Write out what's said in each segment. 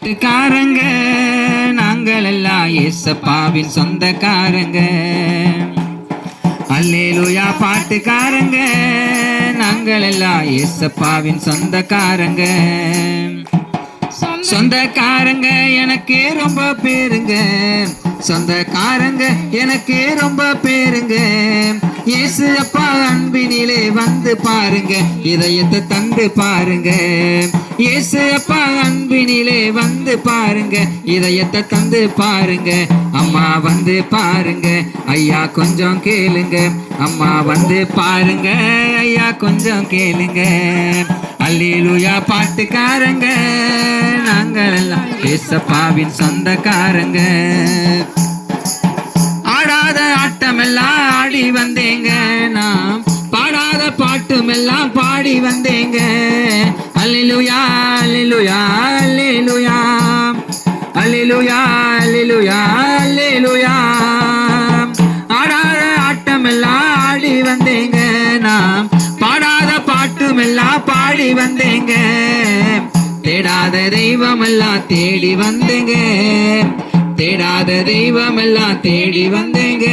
பாட்டுக்காரங்க நாங்கள் எல்லாம் ஏசப்பாவின் சொந்தக்காரங்க. அல்லேலூயா பாட்டுக்காரங்க நாங்கள் எல்லாம் ஏசப்பாவின் சொந்தக்காரங்க. சொந்தக்காரங்க எனக்கு ரொம்ப பேருங்க, சொந்தக்காரங்க எனக்கு ரொம்ப பேருங்க. இயேசு அப்பா அன்பினிலே வந்து பாருங்க, இதயத்தை தந்து பாருங்க. இயேசு அப்பா அன்பினிலே வந்து பாருங்க, இதயத்தை தந்து பாருங்க. அம்மா வந்து பாருங்க, ஐயா கொஞ்சம் கேளுங்க. அம்மா வந்து பாருங்க, ஐயா கொஞ்சம் கேளுங்க. அல்லேலூயா பாட்டுக்காரங்க நாங்கள் எல்லாம் ஏசப்பாவின் சொந்தக்காரங்க. ஆடாத ஆட்டமெல்லாம் ஆடி வந்தேங்க, நாம் பாடாத பாட்டுமெல்லாம் பாடி வந்தேங்க. அல்லேலூயா அல்லேலூயா அல்லேலூயா அல்லேலூயா அல்லேலூயா அல்லேலூயா. ஆடாத ஆட்டமெல்லாம் ஆடி வந்தேங்க, நாம் பாடாத பாட்டுமெல்லாம் பாடி வந்தேங்க. தேடாத தெய்வமெல்லாம் தேடி வந்தேங்க, தேடாத தெய்வமெல்லாம் தேடி வந்தேங்க.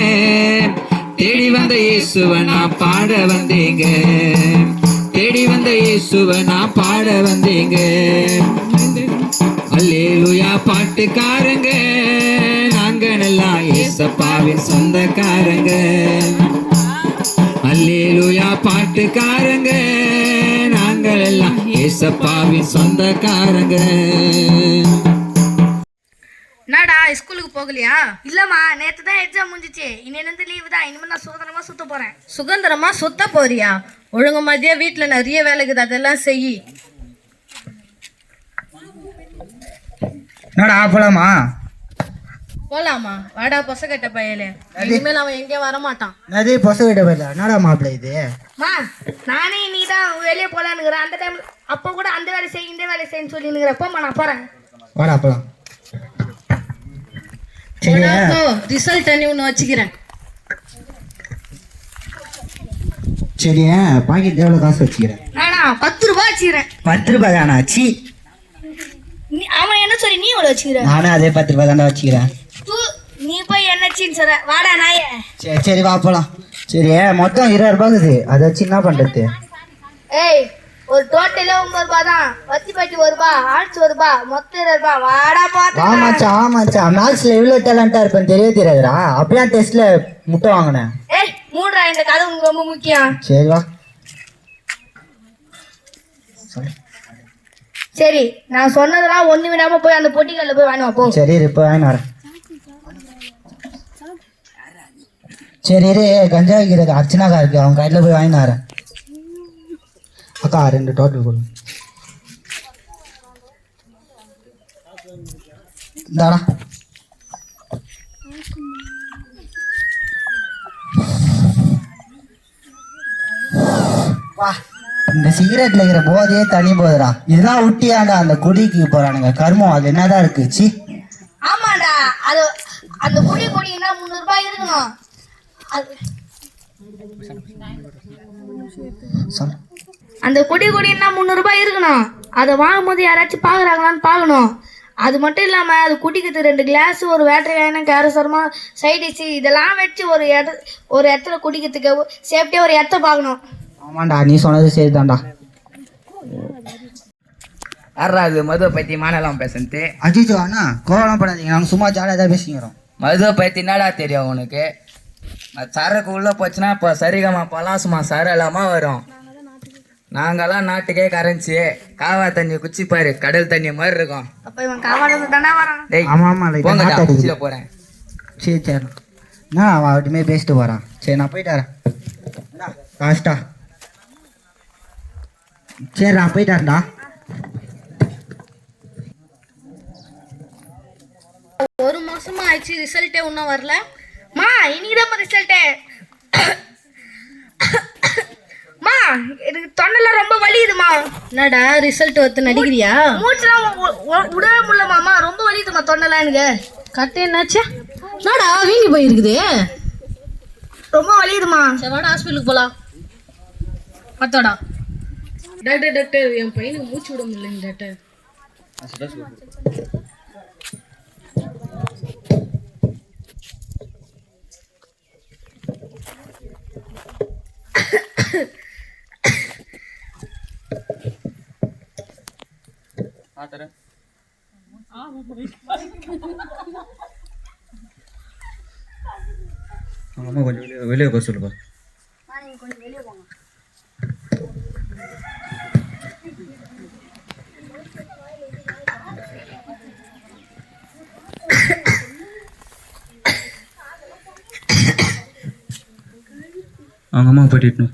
தேடி வந்த இயேசுவை நான் பாட வந்தேங்க, தேடி வந்த இயேசுவை நான் பாட வந்தேங்க. அல்லேலூயா பாட்டுக்காரங்க நாங்கள் எல்லாம் ஏசப்பாவின் சொந்தக்காரங்க. அல்லேலூயா பாட்டுக்காரங்க நாங்கள் எல்லாம் ஏசப்பாவின் சொந்தக்காரங்க. என்னடா ஸ்கூலுக்கு போகலையா? இல்லம்மா, நேற்று தான் எக்ஸாம் முடிஞ்சிச்சு, இன்னிலேருந்து லீவு தான். இனிமேல் நான் சுதந்திரமா சுத்த போறேன். சுதந்திரமா சுத்த போறியா? ஒழுங்கு மதியா வீட்டில் நிறைய வேலை இருக்குது, அதெல்லாம் செய். என்னடா போலாமா? போலாமா? வாடா பொசக்கட்ட பையலே, இனிமேல் அவன் எங்கேயும் வரமாட்டான். நிறைய பொசக்கட்ட பையல என்னடா மாப்பிள்ள இது? நானே இன்னைக்கு தான் வெளியே போலான்னுங்கிறேன். அந்த டைம் அப்போ கூட அந்த வேலை செய் இந்த வேலை செய்யன்னு சொல்லினுங்கிறேன். போமா, நான் போறேன். வாடா போலாம். ரிசல்ட் நீ ஒன்று வச்சுக்கிறேன். சரி, பாக்கெட் எவ்வளோ காசு வச்சுக்கிறேன்? நானா 10 ரூபாய் வச்சுக்கிறேன். 10 ரூபாய் தானா? சி, அவன் என்ன சொல்லி நீ எவ்வளோ வச்சுக்கிற? நானும் அதே 10 ரூபாய் தாண்டா வச்சுக்கிறேன். நீ போய் என்ன சீன்னு சொல்ற? வாடா நாயே. சரி சரி வா போலாம். சரி, மொத்தம் 20 ரூபாய் இருக்குது, அதை வச்சு என்ன பண்றது? ஏய், ஒரு டோட்டலே 9 ரூபாய் தான். வத்தி பாட்டி 1 ரூபாய், ஆர்ட்ஸ் 1 ரூபாய், மொத்தம் 20 ரூபாய். வாடா பாத்து. ஆமாச்சா ஆமாச்சா, மேத்ஸ்ல இவ்வளோ டேலண்டா இருப்பேன் தெரியாதுடா. அப்படியே டெஸ்ட்ல முட்டை வாங்கினேன். ஏய் மூடுறா, இந்த கதை உங்களுக்கு ரொம்ப முக்கியம். சரி வா. சரி, நான் சொன்னதெல்லாம் ஒண்ணு விடாம போய் அந்த பொட்டிக்கல்ல போய் வாங்கி போ. சரி இப்போ வாங்கி வரேன். சரி இரு, கஞ்சா வைக்கிறது அர்ச்சனாக்கா இருக்கு, அவங்க கையில் போய் வாங்கி வரேன். அக்கா 2 டோட்டல் கொடு. இந்தாடா. வா, இந்த சிகரெட்ல இருக்கிற போதையே தனி போதுடா. இதுதான் ஊட்டியாண்டா அந்த குடிக்கு போறானுங்க, கர்மம். அது என்னதான் இருக்கு? சி, ஆமாடா, அது அந்த குடினா 300 ரூபாய் இருக்கணும். அந்த குடினா 300 ரூபாய் இருக்கணும். அதை வாங்கும்போது யாராச்சும் பாக்குறாங்களான்னு பார்க்கணும். அது மட்டும் இல்லாம அது குடிக்கிறது 2 கிளாஸ், ஒரு வேட்டை கேரசரமா சைடிச்சு இதெல்லாம் வச்சு ஒரு இடத்துல குடிக்கிறதுக்கு சேஃப்டியா ஒரு இடத்த பார்க்கணும். ஆமாண்டா, நீ சொன்னது சரிதான்டா. யாரா அது மதுவை பற்றி மானலாம் பேசுறது? அஜிஜோ அண்ணா, கோவலாம் பண்ணாதீங்க, நாங்கள் சும்மா ஜாலியாக தான் பேசிக்கிறோம். மதுவை பற்றி என்னடா தெரியும் உனக்கு? சரக்கு உள்ளே போச்சுன்னா இப்போ சரிகமா போகலாம், சும்மா சரலாமல் வரும். நாங்கெல்லாம் நாட்டுக்கே கரைஞ்சி காவா தண்ணி குச்சி பாரு, கடல் தண்ணி மாதிரி இருக்கும். அப்போ இவன் காவாடது தானே வரான். ஆமாம் ஆமாம், போங்க போகிறேன். சரி சரி, நான் அவன் அவட்டுமே பேசிட்டு போகிறான். சரி நான் போயிட்டு வரேன். லாஸ்டா. சரி நான் போயிட்டாருடா. ஒரு மாசமா ஆயிடுச்சு, ரிசல்ட்டே இன்னும் வரல. மா, இன்னைக்குதான் ரிசல்ட்டே. மா, எனக்கு தொண்டைல ரொம்ப வலியுதுமா. என்னடா ரிசல்ட் வந்து நடிக்கிறியா? மூச்சுலாம் விடவே முடியலமாமா, ரொம்ப வலியுதுமா தொண்டைலாம் எனக்கு. கட்டு என்னாச்சு? என்னடா வீங்கி போயிருக்குது? ரொம்ப வலியுதுமா. சரி வாடா ஹாஸ்பிட்டலுக்கு போலாம். பார்த்தோடா. டாக்டர் டாக்டர், என் பையனுக்கு மூச்சு விட முடியலைங்க டாக்டர். அம்மா கொஞ்சம் வெளியே உட்கார சொல்லுப்பா. கொஞ்சம் வெளியே போங்க. அவங்க அம்மா போயிட்டு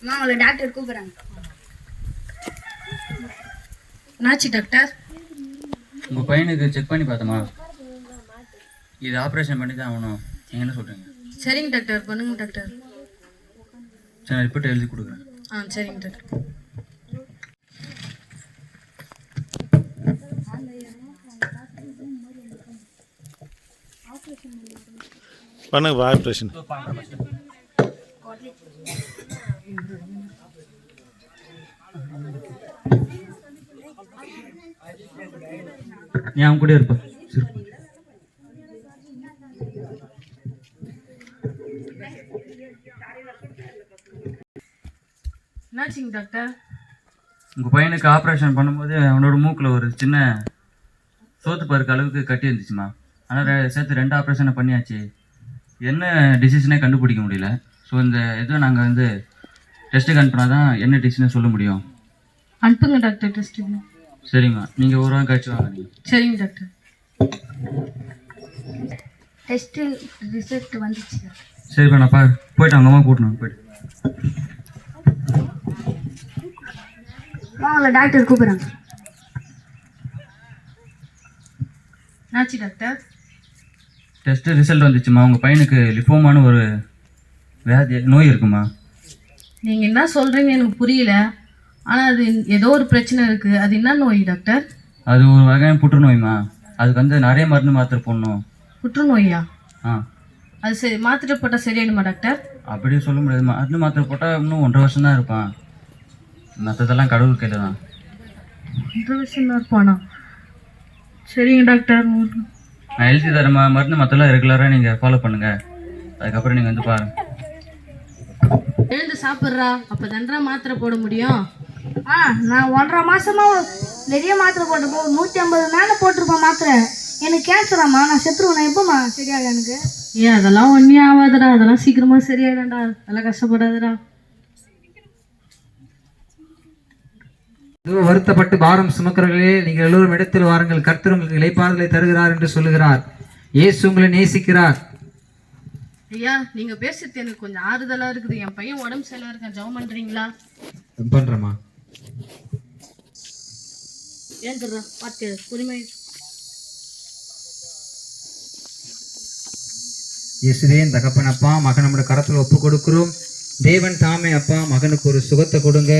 உங்களை டாக்டர் கூப்பிடுறாங்க. என்னாச்சு டாக்டர்? உங்கள் பையனுக்கு செக் பண்ணி பார்த்தோமா, இது ஆப்ரேஷன் பண்ணி தான் ஆகணும். நீங்கள் என்ன சொல்கிறீங்க? சரிங்க டாக்டர், பண்ணுங்க டாக்டர். சரி, ரிப்போர்ட் எழுதி கொடுக்குறேன். சரிங்க டாக்டர். பண்ணுங்க ஆப்ரேஷன். நீ அவன் கூட இருப்பா. சரி. என்னாச்சுங்க டாக்டர்? உங்கள் பையனுக்கு ஆப்ரேஷன் பண்ணும்போது அவனோட மூக்கில் ஒரு சின்ன சோத்து பருக்கு அளவுக்கு கட்டி இருந்துச்சுமா. ஆனால் சேர்த்து 2 ஆப்ரேஷனை பண்ணியாச்சு. என்ன டிசீஸ்னே கண்டுபிடிக்க முடியல. ஸோ இந்த இதை நாங்கள் வந்து டெஸ்ட்டுக்கு அனுப்புனா தான் என்ன டிசீஸ்னு சொல்ல முடியும். அனுப்புங்க டாக்டர் டெஸ்ட்டுக்கு. சரிம்மா, நீங்கள் ஒரு வாரம் கழிச்சு வாங்க. நீங்கள் சரிங்க டாக்டர். டெஸ்ட்டு ரிசல்ட் வந்துச்சு. சரிப்பா, நான் போயிட்டு அவங்க அம்மா கூட்டணும். போயிட்டு உங்களை டாக்டர் கூப்பிட்றாங்க. என்னாச்சு டாக்டர்? Test result வந்துச்சுமா. உங்கள் பையனுக்கு லிஃபோமான்னு ஒரு நோய் இருக்குமா. நீங்கள் என்ன சொல்கிறீங்க எனக்கு புரியல. ஆனால் அது ஏதோ ஒரு பிரச்சனை இருக்குது. அது என்ன நோய் டாக்டர்? அது ஒரு வகையான புற்றுநோய்மா. அதுக்கு வந்து நிறைய மருந்து மாத்திரை போடணும். புற்றுநோயா? அது சரி, மாத்திரை போட்டால் சரியாயிடுமா டாக்டர்? அப்படியே சொல்ல முடியாது. மருந்து மாத்திரை போட்டால் இன்னும் 1.5 வருஷம் தான் இருப்பான். மற்றதெல்லாம் கடவுள் கையில் தான். 1.5 வருஷம் தான் இருப்பானா? சரிங்க டாக்டர். நான் எழுதி தரேன் மருந்து மற்றெல்லாம் ரெகுலராக நீங்கள் ஃபாலோ பண்ணுங்கள். அதுக்கப்புறம் நீங்கள் வந்து பாருங்கள். எழுந்து சாப்பிட்றா, அப்போ தானே மாத்திரை போட முடியும். நான் 1.5 மாசமா நிறைய மாத்திரை போட்டிருப்போம். 150 மேலே போட்டிருப்பேன் மாத்திரை. எனக்கு கேன்சராம்மா, நான் செத்துருவேன். எப்போம்மா சரியாகும் எனக்கு? ஏன் அதெல்லாம் ஒன்றும் ஆகாதுடா, அதெல்லாம் சீக்கிரமாக சரியாயிடாண்டா, அதெல்லாம் கஷ்டப்படாதுடா. வருத்தப்பட்டு பாரம் சுமக்கிறவர்களே, நீங்கள் எல்லோரும் இடத்தில் வாருங்கள், கர்த்தர் உங்களுக்கு இளைப்பாறுதலை தருகிறார் என்று சொல்லுகிறார். இயேசு உங்களை நேசிக்கிறார். ஐயா, நீங்க பேசுறது எனக்கு கொஞ்சம் ஆறுதலா இருக்குது. என் பையன் உடம்பு சரியா இருக்கான், ஜெபம் பண்றீங்களா? பண்றேம்மா. ஏன் தர்றா பார்த்து பொறுமை. இயேசுவே தகப்பன் அப்பா, மகன் நம்முடைய கரத்தில் ஒப்பு கொடுக்கிறோம். தேவன் தாமே அப்பா மகனுக்கு ஒரு சுகத்தை கொடுங்க.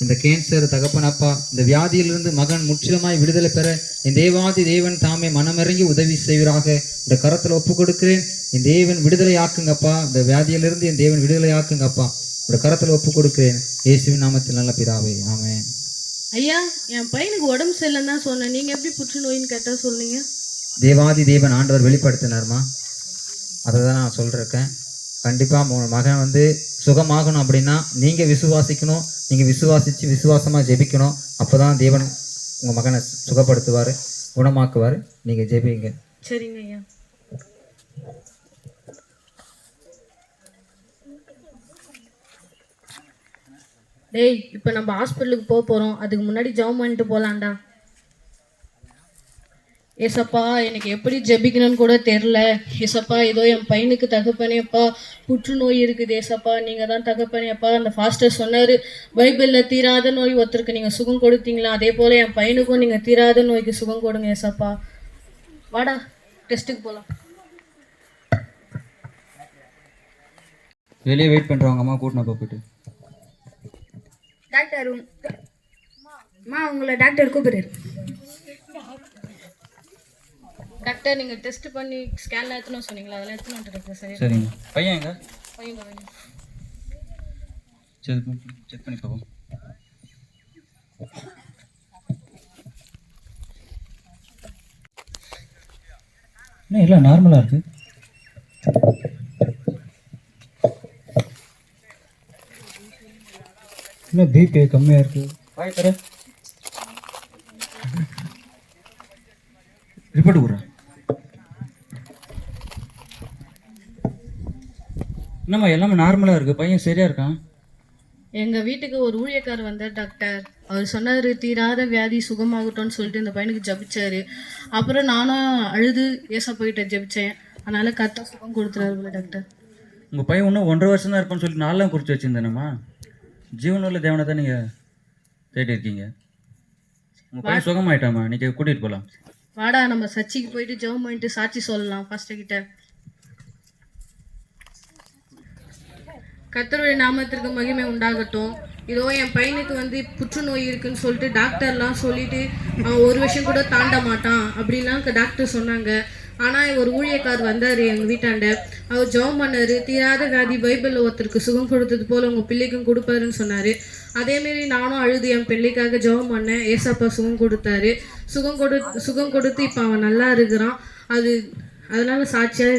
இந்த கேன்சர் தகப்பன் அப்பா, இந்த வியாதியிலிருந்து மகன் முற்றிலுமாய் விடுதலை பெற என் தேவாதி தேவன் தாமே மனமிறங்கி உதவி செய்வராக இந்த கரத்தில் ஒப்பு கொடுக்கிறேன். என் தேவன் விடுதலை ஆக்குங்கப்பா. இந்த வியாதியிலிருந்து என் தேவன் விடுதலை ஆக்குங்கப்பா. இந்த கரத்தில் ஒப்பு கொடுக்கிறேன். இயேசுவின் நாமத்தில் நல்ல பிதாவே, ஆமென். ஐயா, என் பையனுக்கு உடம்பு சரியில்லைன்னு தான் சொன்னேன். நீங்க எப்படி புற்றுநோயின்னு கேட்டா சொல்லுங்க. தேவாதி தேவன் ஆண்டவர் வெளிப்படுத்தினார்மா, அதை தான் நான் சொல்லிருக்கேன். கண்டிப்பாக உங்கள் மகன் வந்து சுகமாகணும் அப்படின்னா நீங்கள் விசுவாசிக்கணும். நீங்கள் விசுவாசித்து விசுவாசமாக ஜெபிக்கணும். அப்போ தான் தேவன் உங்கள் மகனை சுகப்படுத்துவார், குணமாக்குவார். நீங்கள் ஜெபிங்க. சரிங்க ஐயா. டேய், இப்போ நம்ம ஹாஸ்பிட்டலுக்கு போகிறோம். அதுக்கு முன்னாடி ஜெபம் பண்ணிட்டு போகலான்டா. ஏசப்பா, எனக்கு எப்படி ஜெபிக்கணும்னு கூட தெரில. ஏசப்பா, ஏதோ என் பையனுக்கு தகப்பனேப்பா புற்றுநோய் இருக்குது. ஏசப்பா, நீங்கள் தான் தகப்பனேப்பா. அந்த ஃபாஸ்டர் சொன்னார், பைபிளில் தீராத நோய் ஒருத்தருக்கு நீங்கள் சுகம் கொடுத்தீங்களா, அதே போல் என் பையனுக்கும் நீங்கள் தீராத நோய்க்கு சுகம் கொடுங்க. ஏசப்பா, வாடா டெஸ்ட்டுக்கு போகலாம். வெளியே வெயிட் பண்ணுறவங்க அம்மா கூட்டினப்பா போயிட்டு. டாக்டர் உங்களை டாக்டர் கூப்பிடுறாரு. டாக்டர், நீங்கள் டெஸ்ட் பண்ணி ஸ்கேன்லாம் எடுத்துன்னு சொன்னீங்களா, அதெல்லாம் எடுத்துன்னு வந்துட்டு. சரி சரிங்க. பையன் எங்க? பையன் சரி செக் பண்ணி பார்ப்போம். என்ன எல்லாம் நார்மலாக இருக்குது. என்ன பிபி கம்மியாக இருக்குது. வாய் தர ரிப்போர்ட் கொடுறேன். என்னம்மா எல்லாமே நார்மலாக இருக்குது, பையன் சரியாக இருக்கான். எங்கள் வீட்டுக்கு ஒரு ஊழியக்கார் வந்தார் டாக்டர். அவர் சொன்னார் தீராத வியாதி சுகமாகட்டும்னு சொல்லிட்டு இந்த பையனுக்கு ஜபிச்சாரு. அப்புறம் நானும் அழுது ஏசப்பாகிட்ட ஜபிச்சேன். அதனால கரெக்டாக சுகம் கொடுத்துறாரு டாக்டர். உங்கள் பையன் இன்னும் 1.5 வருஷம் தான் இருப்பான்னு சொல்லிட்டு நாளெலாம் குறித்து வச்சுருந்தேனம்மா. ஜீவனுள்ள தேவனை தான் நீங்கள் தேடி இருக்கீங்க. உங்கள் பையன் சுகமாயிட்டாமா, நீங்கள் கூட்டிகிட்டு போகலாம். வாடா நம்ம சர்ச்சுக்கு போயிட்டு ஜெபம் பண்ணிட்டு சாட்சி சொல்லலாம் பாஸ்டர் கிட்ட. கர்த்தருடைய நாமத்திற்கு மகிமை உண்டாகட்டும். இதோ என் பையனுக்கு வந்து புற்றுநோய் இருக்குன்னு சொல்லிட்டு டாக்டர்லாம் சொல்லிட்டு அவன் 1 வருஷம் கூட தாண்ட மாட்டான் அப்படின்லாம் டாக்டர் சொன்னாங்க. ஆனால் ஒரு ஊழியக்கார் வந்தார் எங்கள் வீட்டாண்ட. அவர் ஜெபம் பண்ணார். தீராத வியாதி பைபிளில் ஒருத்தருக்கு சுகம் கொடுத்தது போல் உங்கள் பிள்ளைக்கும் கொடுப்பாருன்னு சொன்னார். அதேமாரி நானும் அழுது என் பிள்ளைக்காக ஜெபம் பண்ணேன். ஏசப்பா சுகம் கொடுத்தாரு. சுகம் கொடுத்து இப்போ அவன் நல்லா இருக்கிறான். அதனால சாட்சியாக